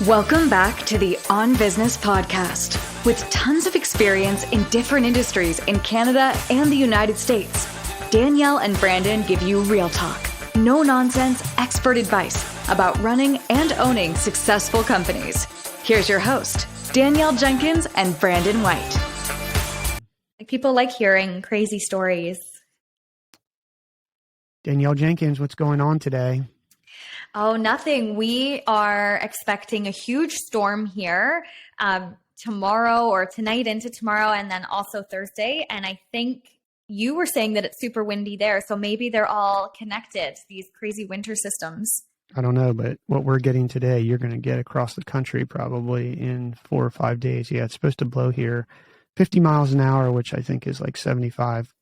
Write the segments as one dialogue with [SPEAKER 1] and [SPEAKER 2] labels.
[SPEAKER 1] Welcome back to the On Business podcast. With tons of experience in different industries in Canada and the United States, Danielle and Brandon give you real talk, no nonsense, expert advice about running and owning successful companies. Here's your host, Danielle Jenkins and Brandon White.
[SPEAKER 2] People like hearing crazy stories.
[SPEAKER 3] Danielle Jenkins, what's going on today?
[SPEAKER 2] Oh, nothing. We are expecting a huge storm here tomorrow or tonight into tomorrow and then also Thursday. And I think you were saying that it's super windy there. So maybe they're all connected, these crazy winter systems.
[SPEAKER 3] I don't know, but what we're getting today, you're going to get across the country probably in 4 or 5 days. Yeah, it's supposed to blow here 50 miles an hour, which I think is like 75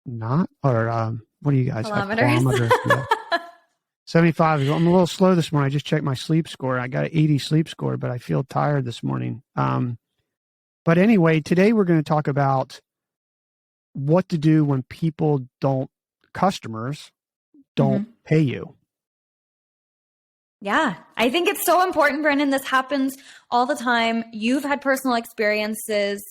[SPEAKER 3] what do you guys
[SPEAKER 2] Kilometers.
[SPEAKER 3] Have? Kilometers. Yeah. 75. I'm a little slow this morning. I just checked my sleep score. I got an 80 sleep score, but I feel tired this morning. But anyway, today we're going to talk about what to do when customers don't pay you.
[SPEAKER 2] Yeah, I think it's so important, Brendan. This happens all the time. You've had personal experiences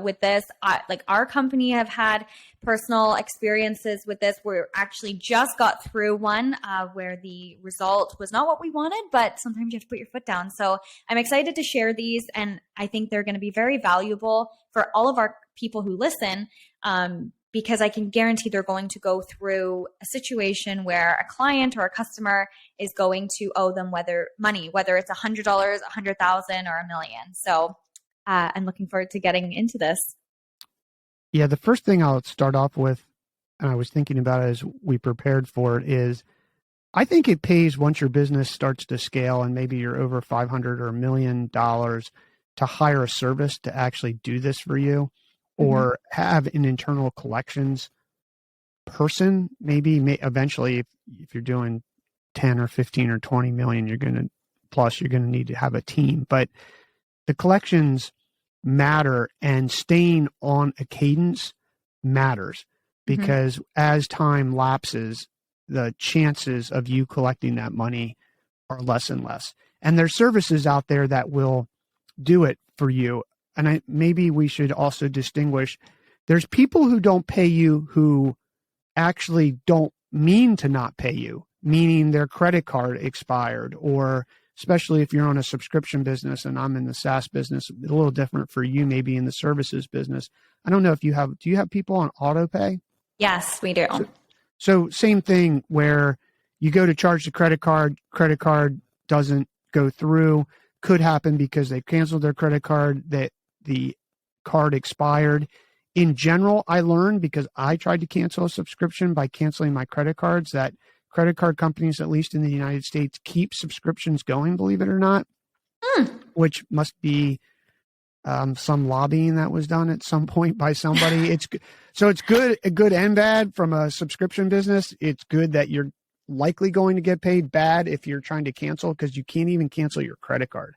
[SPEAKER 2] with this. Like our company have had personal experiences with this. We actually just got through one where the result was not what we wanted, but sometimes you have to put your foot down. So I'm excited to share these, and I think they're going to be very valuable for all of our people who listen. Because I can guarantee they're going to go through a situation where a client or a customer is going to owe them whether it's $100, $100,000, or $1 million. So I'm looking forward to getting into this.
[SPEAKER 3] Yeah, the first thing I'll start off with, and I was thinking about it as we prepared for it, is I think it pays once your business starts to scale and maybe you're over $500 or $1 million to hire a service to actually do this for you. Or have an internal collections person, maybe eventually if you're doing 10 or 15 or 20 million, you're going to need to have a team. But the collections matter, and staying on a cadence matters, because as time lapses, the chances of you collecting that money are less and less. And there's services out there that will do it for you. And maybe we should also distinguish, there's people who don't pay you who actually don't mean to not pay you, meaning their credit card expired, or especially if you're on a subscription business and I'm in the SaaS business, a little different for you, maybe in the services business. I don't know if do you have people on auto pay?
[SPEAKER 2] Yes, we do.
[SPEAKER 3] So same thing where you go to charge the credit card doesn't go through, could happen because they canceled their credit card, that the card expired. In general, I learned, because I tried to cancel a subscription by canceling my credit cards, that credit card companies, at least in the United States, keep subscriptions going, believe it or not, which must be some lobbying that was done at some point by somebody. It's good and bad from a subscription business. It's good that you're likely going to get paid. Bad if you're trying to cancel, because you can't even cancel your credit card.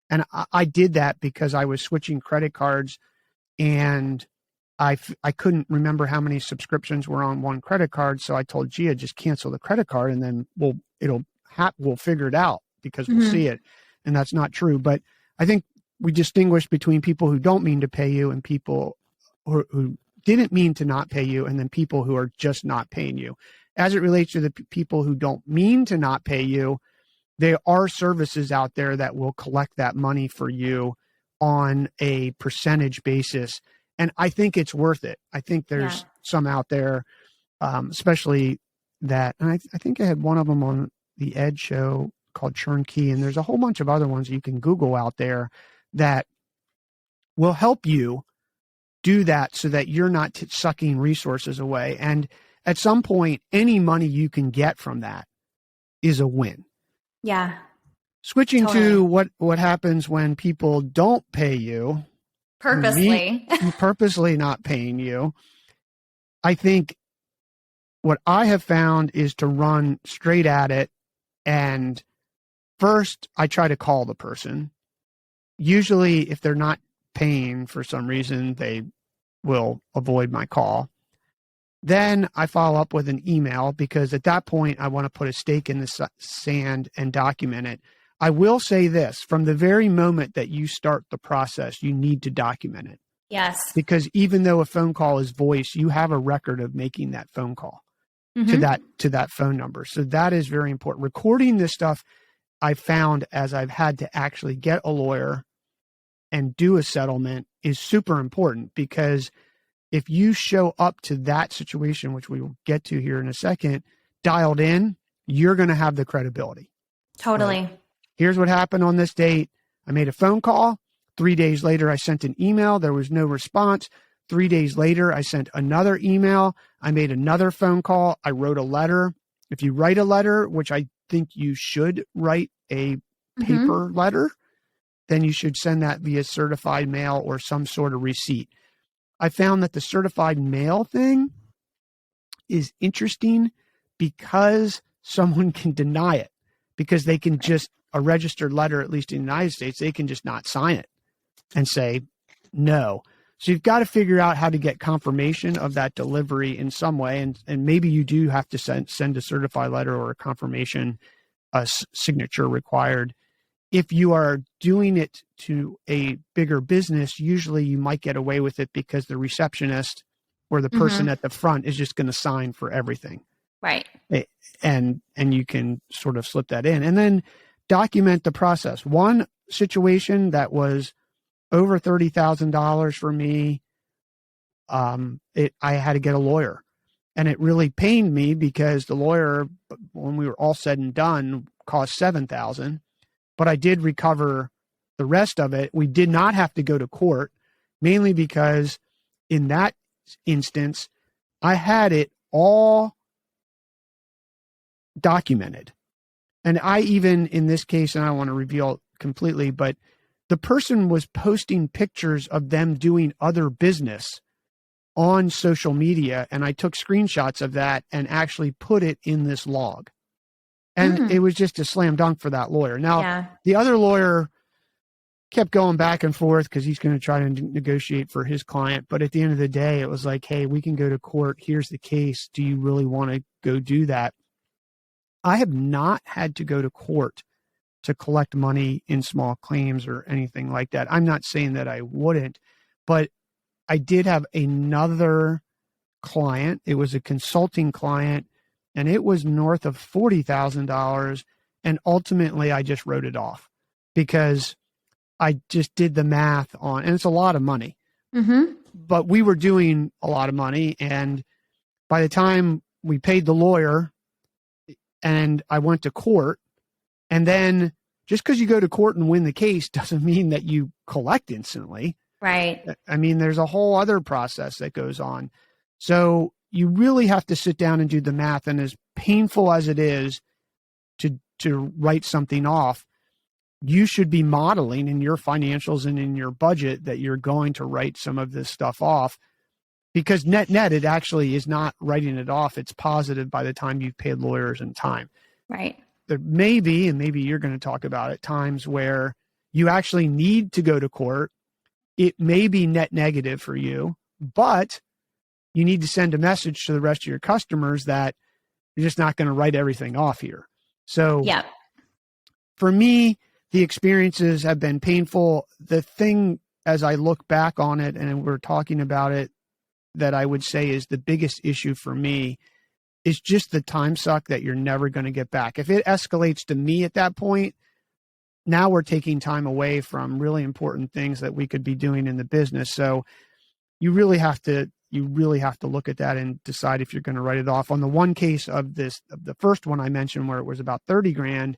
[SPEAKER 3] And I did that because I was switching credit cards, and I couldn't remember how many subscriptions were on one credit card. So I told Gia, just cancel the credit card, and then we'll figure it out, because we'll see it. And that's not true. But I think we distinguish between people who don't mean to pay you and people who didn't mean to not pay you, and then people who are just not paying you. As it relates to the people who don't mean to not pay you, there are services out there that will collect that money for you on a percentage basis. And I think it's worth it. I think there's some out there, especially that, and I think I had one of them on the Ed show called Turnkey, and there's a whole bunch of other ones you can Google out there that will help you do that so that you're not sucking resources away. And at some point, any money you can get from that is a win.
[SPEAKER 2] Yeah.
[SPEAKER 3] Switching to what happens when people don't pay you. Purposely not paying you. I think what I have found is to run straight at it. And first, I try to call the person. Usually, if they're not paying for some reason, they will avoid my call. Then I follow up with an email, because at that point, I want to put a stake in the sand and document it. I will say this, from the very moment that you start the process, you need to document it.
[SPEAKER 2] Yes.
[SPEAKER 3] Because even though a phone call is voice, you have a record of making that phone call to that phone number. So that is very important. Recording this stuff, I found as I've had to actually get a lawyer and do a settlement, is super important, because if you show up to that situation, which we will get to here in a second, dialed in, you're going to have the credibility.
[SPEAKER 2] Totally.
[SPEAKER 3] Like, here's what happened on this date. I made a phone call. 3 days later, I sent an email. There was no response. 3 days later, I sent another email. I made another phone call. I wrote a letter. If you write a letter, which I think you should write a paper letter, then you should send that via certified mail or some sort of receipt. I found that the certified mail thing is interesting because someone can deny it, because they can just, a registered letter, at least in the United States, they can just not sign it and say no. So you've got to figure out how to get confirmation of that delivery in some way. And maybe you do have to send a certified letter or a confirmation, a signature required. If you are doing it to a bigger business, usually you might get away with it because the receptionist or the person at the front is just going to sign for everything.
[SPEAKER 2] Right.
[SPEAKER 3] And you can sort of slip that in and then document the process. One situation that was over $30,000 for me, I had to get a lawyer, and it really pained me because the lawyer, when we were all said and done, cost $7,000, but I did recover the rest of it. We did not have to go to court, mainly because in that instance, I had it all documented. And I even, in this case, and I don't want to reveal completely, but the person was posting pictures of them doing other business on social media. And I took screenshots of that and actually put it in this log. And it was just a slam dunk for that lawyer. Now, the other lawyer kept going back and forth because he's going to try to negotiate for his client. But at the end of the day, it was like, hey, we can go to court. Here's the case. Do you really want to go do that? I have not had to go to court to collect money in small claims or anything like that. I'm not saying that I wouldn't, but I did have another client. It was a consulting client, and it was north of $40,000. And ultimately, I just wrote it off because I just did the math on, and it's a lot of money. But we were doing a lot of money. And by the time we paid the lawyer and I went to court, and then just because you go to court and win the case doesn't mean that you collect instantly.
[SPEAKER 2] Right.
[SPEAKER 3] I mean, there's a whole other process that goes on. So you really have to sit down and do the math. And as painful as it is to write something off, you should be modeling in your financials and in your budget that you're going to write some of this stuff off, because net, it actually is not writing it off. It's positive by the time you've paid lawyers and time.
[SPEAKER 2] Right.
[SPEAKER 3] There may be, and maybe you're going to talk about it, times where you actually need to go to court. It may be net negative for you, but you need to send a message to the rest of your customers that you're just not going to write everything off here. So for me, the experiences have been painful. The thing, as I look back on it, and we're talking about it, that I would say is the biggest issue for me is just the time suck that you're never going to get back. If it escalates to me at that point, now we're taking time away from really important things that we could be doing in the business. So you really have to look at that and decide if you're going to write it off. On the one case of this, the first one I mentioned where it was about 30 grand,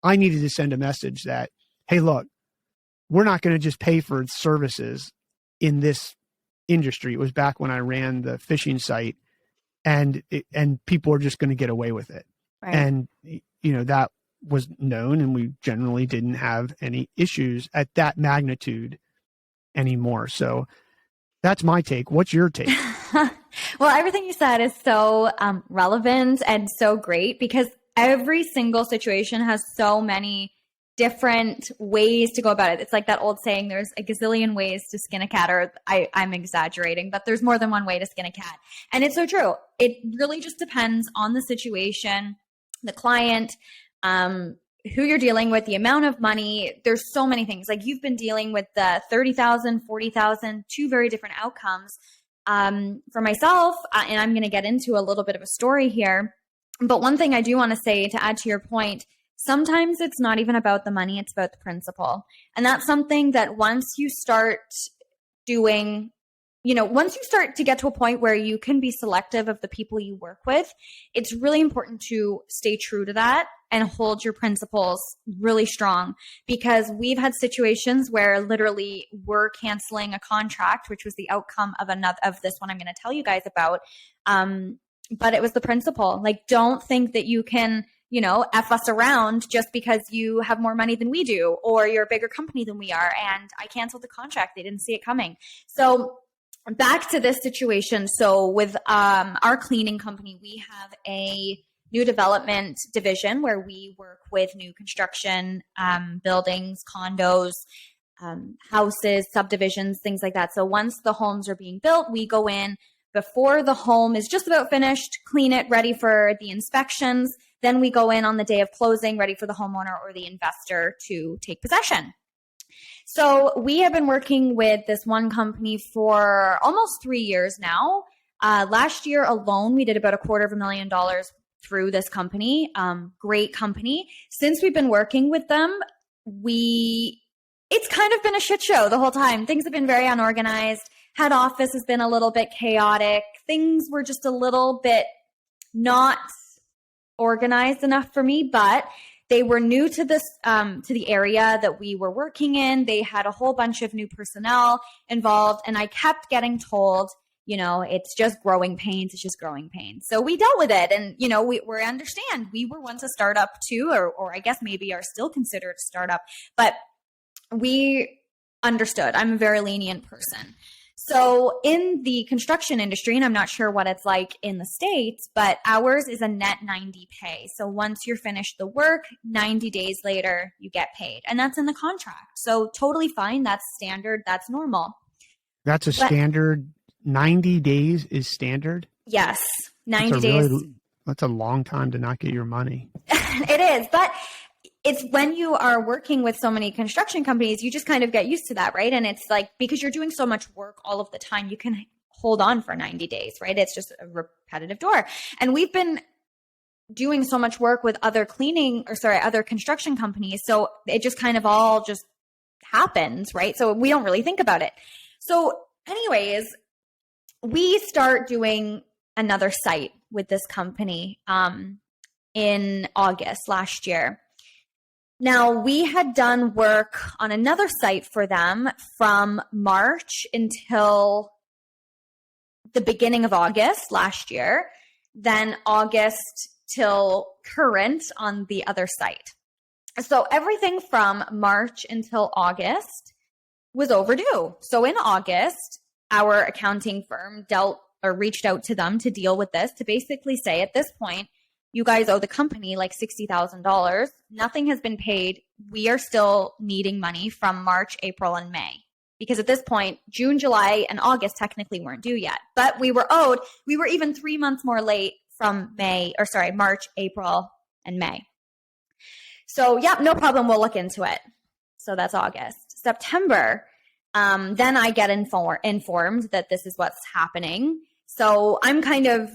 [SPEAKER 3] I needed to send a message that, hey, look, we're not going to just pay for services in this industry. It was back when I ran the fishing site, and people are just going to get away with it.
[SPEAKER 2] Right.
[SPEAKER 3] And, that was known, and we generally didn't have any issues at that magnitude anymore. So that's my take. What's your take?
[SPEAKER 2] Well, everything you said is so relevant and so great, because every single situation has so many different ways to go about it. It's like that old saying, there's a gazillion ways to skin a cat, or I'm exaggerating, but there's more than one way to skin a cat. And it's so true. It really just depends on the situation, the client, who you're dealing with, the amount of money. There's so many things. Like you've been dealing with the 30,000, 40,000, two very different outcomes. For myself, and I'm going to get into a little bit of a story here. But one thing I do want to say to add to your point, sometimes it's not even about the money, it's about the principle. And that's something that once you start doing, once you start to get to a point where you can be selective of the people you work with, it's really important to stay true to that and hold your principles really strong, because we've had situations where literally we're canceling a contract, which was the outcome of this one I'm going to tell you guys about. But it was the principle. Like, don't think that you can, F us around just because you have more money than we do, or you're a bigger company than we are. And I canceled the contract. They didn't see it coming. So back to this situation. So with our cleaning company, we have a new development division where we work with new construction, buildings, condos, houses, subdivisions, things like that. So once the homes are being built, we go in before the home is just about finished, clean it, ready for the inspections. Then we go in on the day of closing, ready for the homeowner or the investor to take possession. So we have been working with this one company for almost 3 years now. Last year alone, we did about $250,000 through this company. Great company. Since we've been working with them, it's kind of been a shit show the whole time. Things have been very unorganized. Head office has been a little bit chaotic. Things were just a little bit not organized enough for me, but they were new to this, to the area that we were working in. They had a whole bunch of new personnel involved, and I kept getting told, it's just growing pains. It's just growing pains. So we dealt with it, and we understand. We were once a startup too, or I guess maybe are still considered a startup, but we understood. I'm a very lenient person. So in the construction industry, and I'm not sure what it's like in the States, but ours is a net 90 pay. So once you're finished the work, 90 days later, you get paid. And that's in the contract. So totally fine. That's standard. That's normal.
[SPEAKER 3] That's standard. 90 days is standard?
[SPEAKER 2] Yes. 90 days.
[SPEAKER 3] That's a long time to not get your money.
[SPEAKER 2] It is. But it's when you are working with so many construction companies, you just kind of get used to that, right? And it's like, because you're doing so much work all of the time, you can hold on for 90 days, right? It's just a repetitive door. And we've been doing so much work with other construction companies. So it just kind of all just happens, right? So we don't really think about it. So anyways, we start doing another site with this company in August last year. Now, we had done work on another site for them from March until the beginning of August last year, then August till current on the other site. So everything from March until August was overdue. So in August, our accounting firm reached out to them to deal with this, to basically say, at this point, you guys owe the company like $60,000. Nothing has been paid. We are still needing money from March, April, and May. Because at this point, June, July, and August technically weren't due yet. But we were owed. We were even 3 months more late from March, April, and May. So, yeah, no problem. We'll look into it. So that's August. September, then I get informed that this is what's happening. So I'm kind of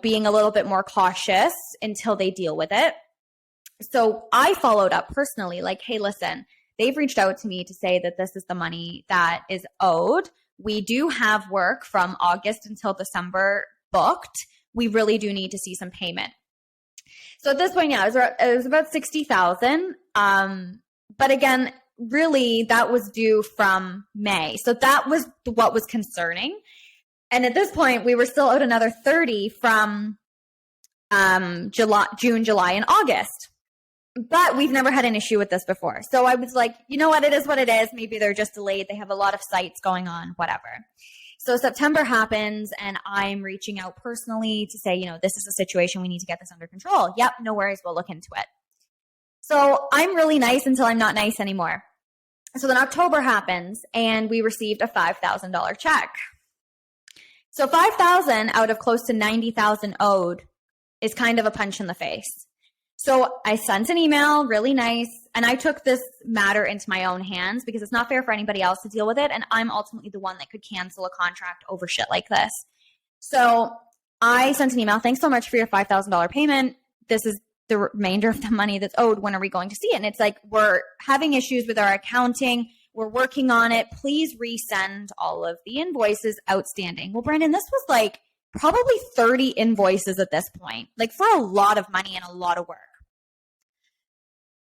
[SPEAKER 2] being a little bit more cautious until they deal with it. So I followed up personally, like, hey, listen, they've reached out to me to say that this is the money that is owed. We do have work from August until December booked. We really do need to see some payment. So at this point, yeah, it was about $60,000. But again, really that was due from May. So that was what was concerning. And at this point, we were still owed another 30 from June, July, and August. But we've never had an issue with this before. So I was like, you know what? It is what it is. Maybe they're just delayed. They have a lot of sites going on, whatever. So September happens, and I'm reaching out personally to say, this is a situation. We need to get this under control. Yep, no worries. We'll look into it. So I'm really nice until I'm not nice anymore. So then October happens, and we received a $5,000 check. So $5,000 out of close to $90,000 owed is kind of a punch in the face. So I sent an email, really nice, and I took this matter into my own hands because it's not fair for anybody else to deal with it, and I'm ultimately the one that could cancel a contract over shit like this. So I sent an email, thanks so much for your $5,000 payment. This is the remainder of the money that's owed. When are we going to see it? And it's like, we're having issues with our accounting. We're working on it. Please resend all of the invoices outstanding. Well, Brandon, this was like probably 30 invoices at this point, like for a lot of money and a lot of work.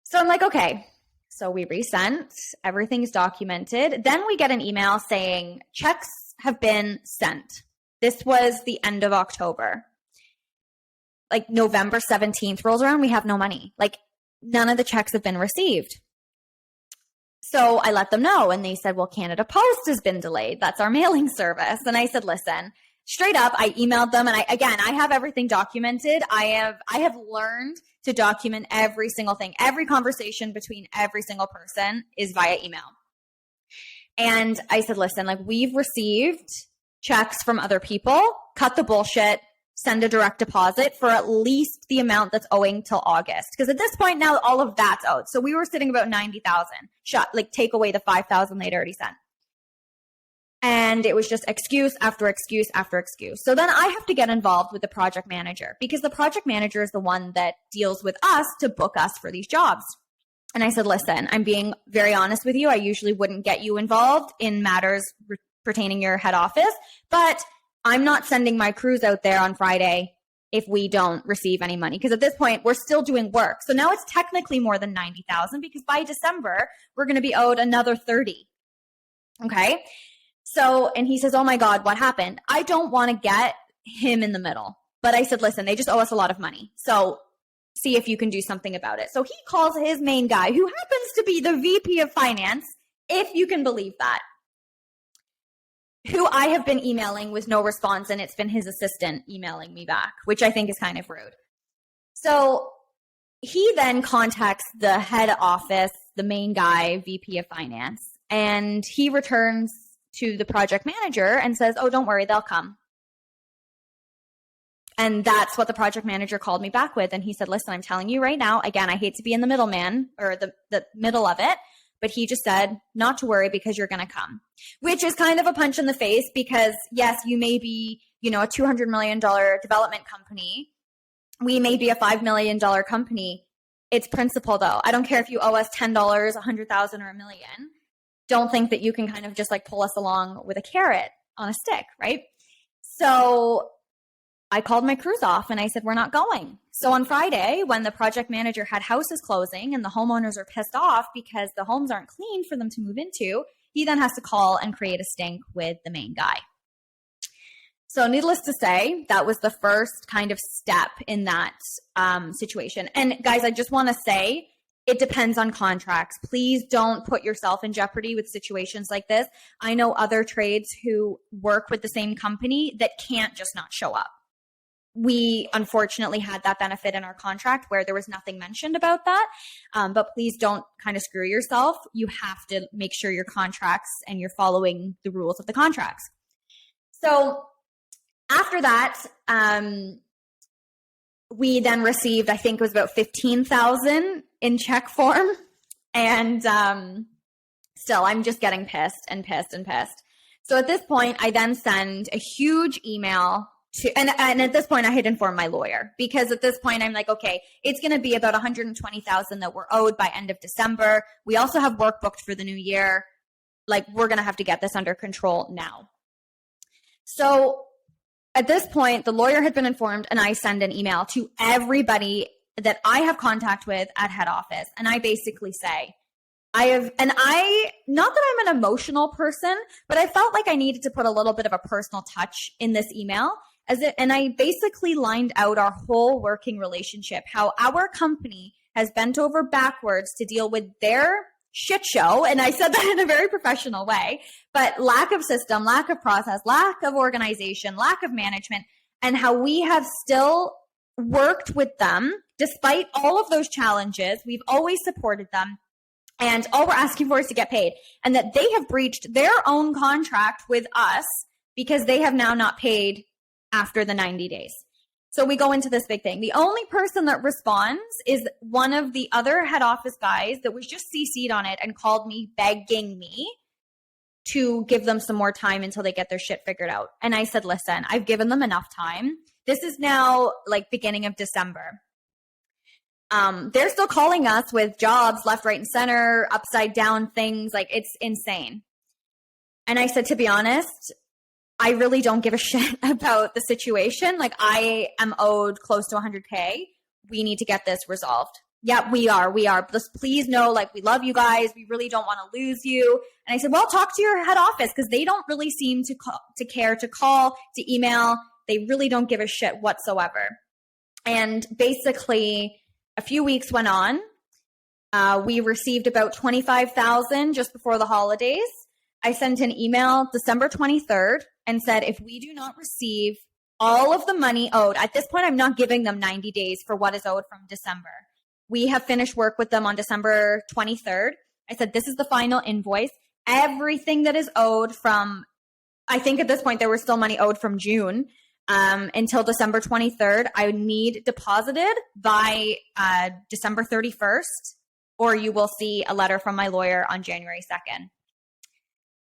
[SPEAKER 2] So I'm like, okay. So we resent, everything's documented. Then we get an email saying checks have been sent. This was the end of October. Like November 17th rolls around, we have no money. Like none of the checks have been received. So I let them know, and they said, well, Canada Post has been delayed. That's our mailing service. And I said, listen, straight up, I emailed them, and I have everything documented. I have learned to document every single thing. Every conversation between every single person is via email. And I said, listen, like we've received checks from other people, cut the bullshit, send a direct deposit for at least the amount that's owing till August. Because at this point now, all of that's owed. So we were sitting about 90,000. Like take away the 5,000 they'd already sent. And it was just excuse after excuse after excuse. So then I have to get involved with the project manager, because the project manager is the one that deals with us to book us for these jobs. And I said, listen, I'm being very honest with you. I usually wouldn't get you involved in matters pertaining your head office, but I'm not sending my crews out there on Friday if we don't receive any money. Because at this point, we're still doing work. So now it's technically more than 90,000, because by December, we're going to be owed another 30. Okay. So, and he says, oh my God, what happened? I don't want to get him in the middle. But I said, listen, they just owe us a lot of money. So see if you can do something about it. So he calls his main guy, who happens to be the VP of finance, if you can believe that, who I have been emailing with no response, and it's been his assistant emailing me back, which I think is kind of rude. So he then contacts the head office, the main guy, VP of finance, and he returns to the project manager and says, oh, don't worry, they'll come. And that's what the project manager called me back with. And he said, listen, I'm telling you right now, again, I hate to be in the middleman or the middle of it, but he just said not to worry because you're going to come, which is kind of a punch in the face, because yes, you may be, a $200 million development company. We may be a $5 million company. It's principle though. I don't care if you owe us $10, $100,000 or $1 million. Don't think that you can kind of just like pull us along with a carrot on a stick, right? So I called my crews off and I said, we're not going. So on Friday, when the project manager had houses closing and the homeowners are pissed off because the homes aren't clean for them to move into, he then has to call and create a stink with the main guy. So needless to say, that was the first kind of step in that situation. And guys, I just want to say, it depends on contracts. Please don't put yourself in jeopardy with situations like this. I know other trades who work with the same company that can't just not show up. We unfortunately had that benefit in our contract where there was nothing mentioned about that. But please don't kind of screw yourself. You have to make sure your contracts and you're following the rules of the contracts. So after that, we then received, I think it was about 15,000 in check form. And still, I'm just getting pissed and pissed and pissed. So at this point, I then send a huge email to, and at this point, I had informed my lawyer, because at this point, I'm like, okay, it's going to be about 120,000 that we're owed by end of December. We also have work booked for the new year. Like, we're going to have to get this under control now. So at this point, the lawyer had been informed, and I send an email to everybody that I have contact with at head office. And I basically say, not that I'm an emotional person, but I felt like I needed to put a little bit of a personal touch in this email. And I basically lined out our whole working relationship, how our company has bent over backwards to deal with their shit show. And I said that in a very professional way, but lack of system, lack of process, lack of organization, lack of management, and how we have still worked with them despite all of those challenges. We've always supported them. And all we're asking for is to get paid, and that they have breached their own contract with us because they have now not paid after the 90 days. So we go into this big thing. The only person that responds is one of the other head office guys that was just CC'd on it and called me, begging me to give them some more time until they get their shit figured out. And I said, listen, I've given them enough time. This is now like beginning of December. They're still calling us with jobs left, right, and center, upside down things. Like, it's insane. And I said, to be honest, I really don't give a shit about the situation. Like, I am owed close to 100K. We need to get this resolved. Yeah, we are. Just please know, like, we love you guys. We really don't want to lose you. And I said, well, talk to your head office, because they don't really seem to care to call, to email. They really don't give a shit whatsoever. And basically, a few weeks went on. We received about $25,000 just before the holidays. I sent an email December 23rd and said, if we do not receive all of the money owed, at this point, I'm not giving them 90 days for what is owed from December. We have finished work with them on December 23rd. I said, this is the final invoice. Everything that is owed from, I think at this point, there was still money owed from June until December 23rd. I need deposited by December 31st, or you will see a letter from my lawyer on January 2nd.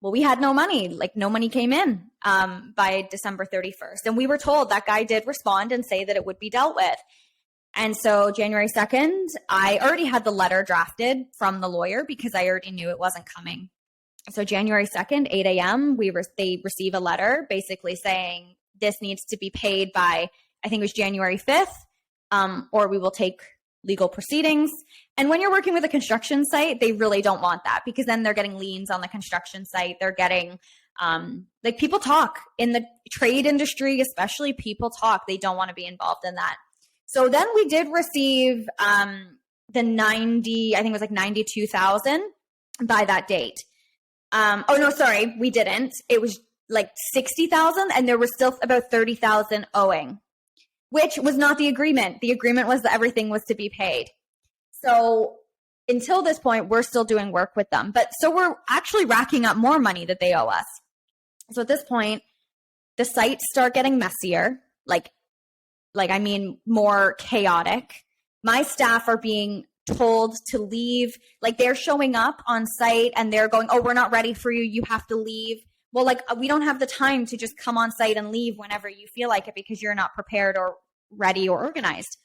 [SPEAKER 2] Well, we had no money, like no money came in by December 31st. And we were told that guy did respond and say that it would be dealt with. And so January 2nd, I already had the letter drafted from the lawyer because I already knew it wasn't coming. So January 2nd, 8 a.m., they receive a letter basically saying this needs to be paid by, I think it was January 5th, or we will take legal proceedings. And when you're working with a construction site, they really don't want that, because then they're getting liens on the construction site. They're getting, like, people talk in the trade industry, especially people talk. They don't want to be involved in that. So then we did receive the 90, I think it was like 92,000 by that date. Oh no, sorry, we didn't. It was like 60,000, and there was still about 30,000 owing, which was not the agreement. The agreement was that everything was to be paid. So until this point, we're still doing work with them. But so we're actually racking up more money that they owe us. So at this point, the sites start getting messier, like I mean, more chaotic. My staff are being told to leave. Like, they're showing up on site and they're going, oh, we're not ready for you. You have to leave. Well, like, we don't have the time to just come on site and leave whenever you feel like it because you're not prepared or ready or organized.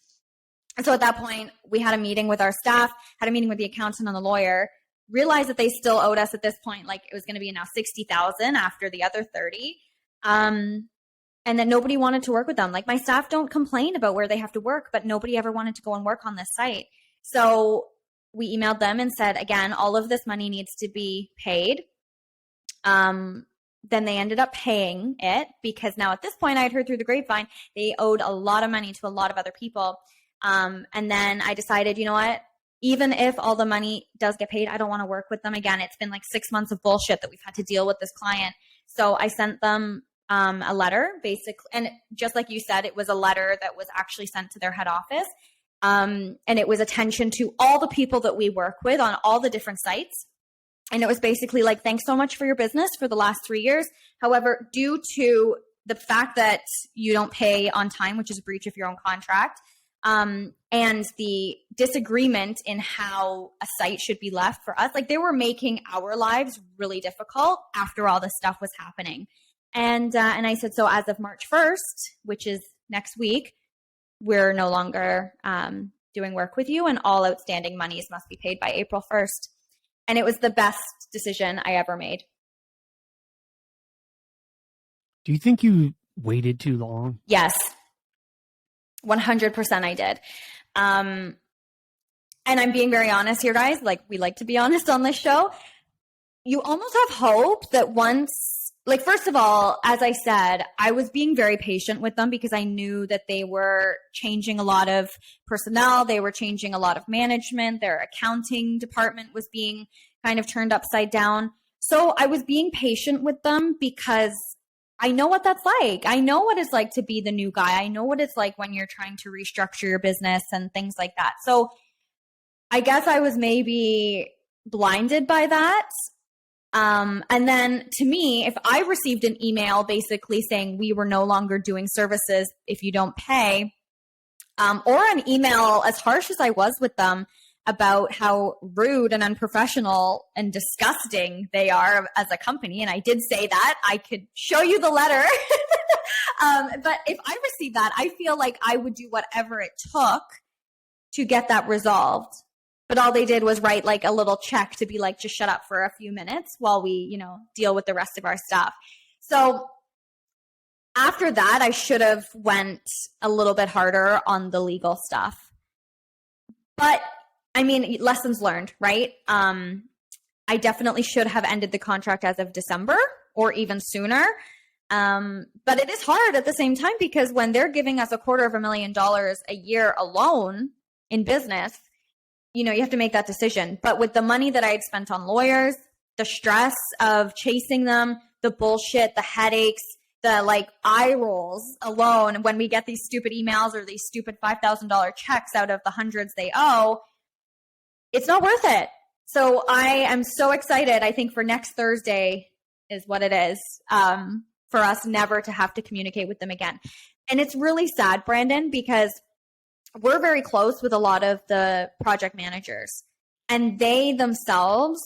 [SPEAKER 2] And so at that point, we had a meeting with our staff, had a meeting with the accountant and the lawyer, realized that they still owed us at this point, like, it was going to be now 60,000 after the other 30. And then nobody wanted to work with them. Like, my staff don't complain about where they have to work, but nobody ever wanted to go and work on this site. So we emailed them and said, again, all of this money needs to be paid. Then they ended up paying it, because now at this point, I had heard through the grapevine, they owed a lot of money to a lot of other people. And then I decided, you know what? Even if all the money does get paid, I don't want to work with them again. It's been like 6 months of bullshit that we've had to deal with this client. So I sent them a letter, basically. And just like you said, it was a letter that was actually sent to their head office. And it was attention to all the people that we work with on all the different sites. And it was basically like, thanks so much for your business for the last 3 years. However, due to the fact that you don't pay on time, which is a breach of your own contract, and the disagreement in how a site should be left for us, like, they were making our lives really difficult after all this stuff was happening. And I said, so as of March 1st, which is next week, we're no longer doing work with you, and all outstanding monies must be paid by April 1st. And it was the best decision I ever made.
[SPEAKER 3] Do you think you waited too long?
[SPEAKER 2] Yes, 100% I did. And I'm being very honest here, guys. Like, we like to be honest on this show. You almost have hope that once, like, first of all, as I said, I was being very patient with them because I knew that they were changing a lot of personnel. They were changing a lot of management. Their accounting department was being kind of turned upside down. So I was being patient with them because I know what that's like. I know what it's like to be the new guy. I know what it's like when you're trying to restructure your business and things like that. So I guess I was maybe blinded by that. And then to me, if I received an email basically saying we were no longer doing services if you don't pay, or an email, as harsh as I was with them about how rude and unprofessional and disgusting they are as a company. And I did say that. I could show you the letter. But if I received that, I feel like I would do whatever it took to get that resolved. But all they did was write like a little check to be like, just shut up for a few minutes while we, you know, deal with the rest of our stuff. So after that, I should have went a little bit harder on the legal stuff. But I mean, lessons learned, right? I definitely should have ended the contract as of December or even sooner. But it is hard at the same time, because when they're giving us $250,000 a year alone in business, you know, you have to make that decision. But with the money that I had spent on lawyers, the stress of chasing them, the bullshit, the headaches, the like eye rolls alone when we get these stupid emails or these stupid $5,000 checks out of the hundreds they owe, it's not worth it. So I am so excited. I think for next Thursday is what it is, for us never to have to communicate with them again. And it's really sad, Brandon, because we're very close with a lot of the project managers, and they themselves,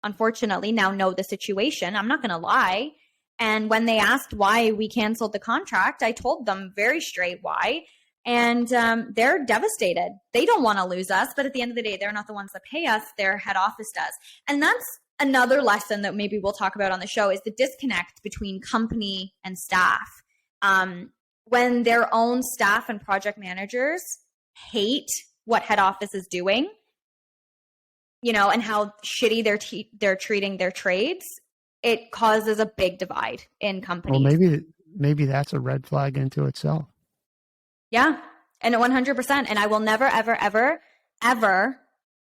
[SPEAKER 2] unfortunately, now know the situation. I'm not going to lie. And when they asked why we canceled the contract, I told them very straight why. And they're devastated. They don't want to lose us, but at the end of the day, they're not the ones that pay us. Their head office does. And that's another lesson that maybe we'll talk about on the show, is the disconnect between company and staff. When their own staff and project managers hate what head office is doing, you know, and how shitty they're treating their trades, it causes a big divide in companies.
[SPEAKER 3] Well, maybe that's a red flag into itself.
[SPEAKER 2] Yeah, and 100%. And I will never, ever, ever, ever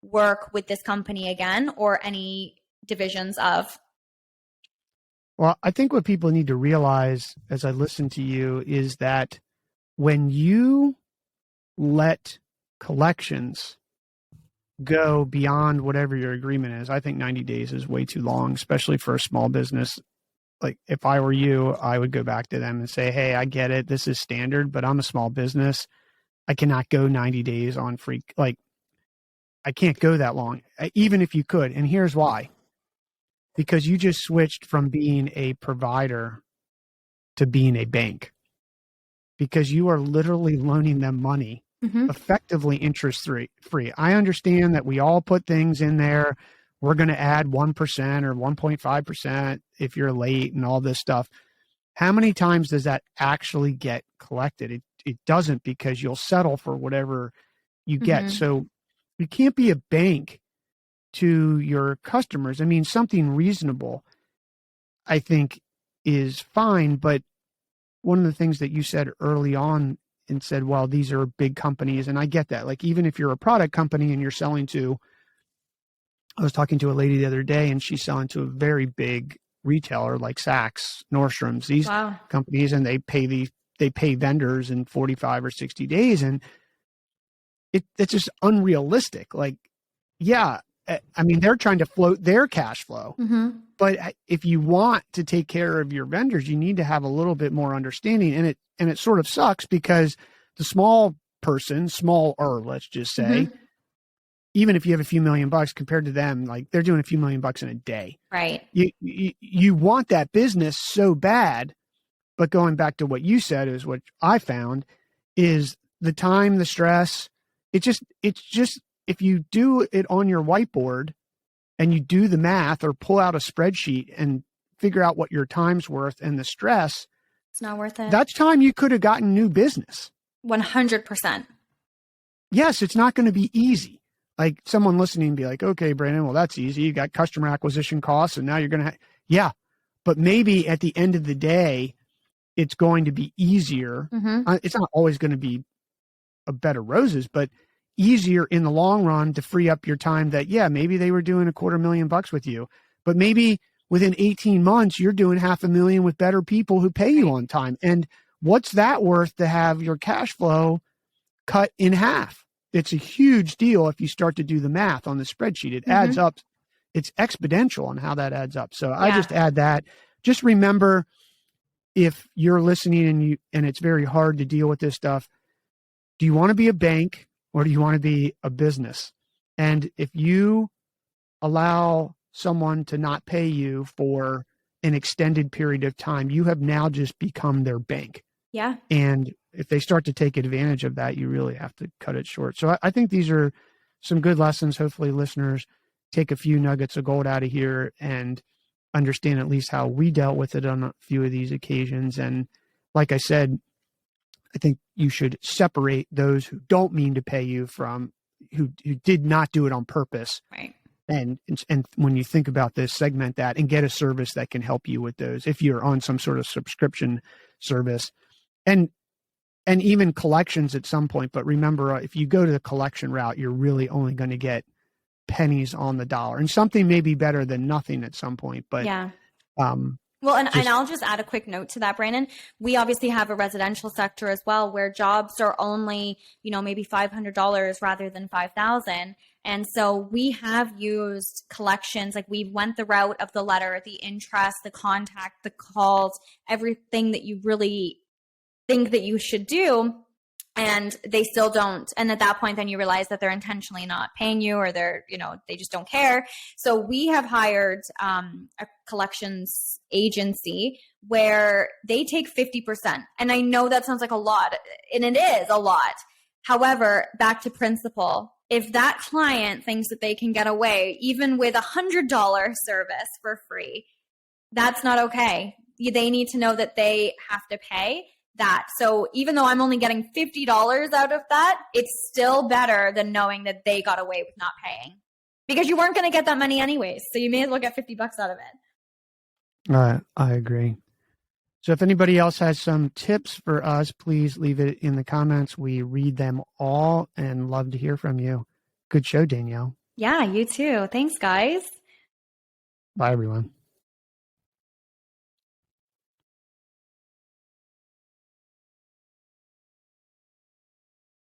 [SPEAKER 2] work with this company again, or any divisions of.
[SPEAKER 3] Well, I think what people need to realize as I listen to you is that when you let collections go beyond whatever your agreement is, I think 90 days is way too long, especially for a small business. Like if I were you, I would go back to them and say, hey, I get it. This is standard, but I'm a small business. I cannot go 90 days on free. Like I can't go that long, even if you could. And here's why. Because you just switched from being a provider to being a bank, because you are literally loaning them money, effectively interest free. I understand that we all put things in there. We're going to add 1% or 1.5% if you're late and all this stuff. How many times does that actually get collected? It doesn't, because you'll settle for whatever you get. So you can't be a bank to your customers. I mean, something reasonable, I think, is fine. But one of the things that you said early on and said, well, these are big companies. And I get that. Like, even if you're a product company and you're selling to, I was talking to a lady the other day, and she's selling to a very big retailer like Saks, Nordstrom's, these companies, and they pay vendors in 45 or 60 days. And it's just unrealistic. Like, yeah, I mean, they're trying to float their cash flow, but if you want to take care of your vendors, you need to have a little bit more understanding. And it sort of sucks, because the small person, smaller, let's just say, even if you have a few $1 million compared to them, like they're doing a few $1 million in a day.
[SPEAKER 2] Right.
[SPEAKER 3] You want that business so bad, but going back to what you said is what I found is the time, the stress. It's just, if you do it on your whiteboard and you do the math or pull out a spreadsheet and figure out what your time's worth and the stress,
[SPEAKER 2] it's not worth it.
[SPEAKER 3] That's time you could have gotten new business.
[SPEAKER 2] 100%.
[SPEAKER 3] Yes, it's not going to be easy. Like someone listening and be like, okay, Brandon, well, that's easy. You got customer acquisition costs, and now you're going to yeah, but maybe at the end of the day, it's going to be easier. It's not always going to be a bed of roses, but easier in the long run to free up your time that, yeah, maybe they were doing $250,000 with you, but maybe within 18 months, you're doing $500,000 with better people who pay you on time. And what's that worth to have your cash flow cut in half? It's a huge deal if you start to do the math on the spreadsheet. It adds up. It's exponential on how that adds up. So I just add that. Just remember, if you're listening and it's very hard to deal with this stuff, do you want to be a bank or do you want to be a business? And if you allow someone to not pay you for an extended period of time, you have now just become their bank.
[SPEAKER 2] Yeah.
[SPEAKER 3] And if they start to take advantage of that, you really have to cut it short. So I think these are some good lessons. Hopefully listeners take a few nuggets of gold out of here and understand at least how we dealt with it on a few of these occasions. And like I said, I think you should separate those who don't mean to pay you from who did not do it on purpose.
[SPEAKER 2] Right.
[SPEAKER 3] And when you think about this, segment that and get a service that can help you with those if you're on some sort of subscription service. And even collections at some point. But remember, if you go to the collection route, you're really only going to get pennies on the dollar. And something may be better than nothing at some point. But
[SPEAKER 2] yeah. Well, and I'll just add a quick note to that, Brandon. We obviously have a residential sector as well where jobs are only, maybe $500 rather than $5,000. And so we have used collections, like we went the route of the letter, the interest, the contact, the calls, everything that you really think that you should do, and they still don't. And at that point, then you realize that they're intentionally not paying you, or they're, they just don't care. So we have hired a collections agency where they take 50%. And I know that sounds like a lot, and it is a lot. However, back to principle, if that client thinks that they can get away even with $100 service for free, that's not okay. They need to know that they have to pay that. So even though I'm only getting $50 out of that, it's still better than knowing that they got away with not paying, because you weren't going to get that money anyways. So you may as well get $50 out of it.
[SPEAKER 3] I agree. So if anybody else has some tips for us, please leave it in the comments. We read them all and love to hear from you. Good show, Danielle.
[SPEAKER 2] Yeah, you too. Thanks, guys.
[SPEAKER 3] Bye, everyone.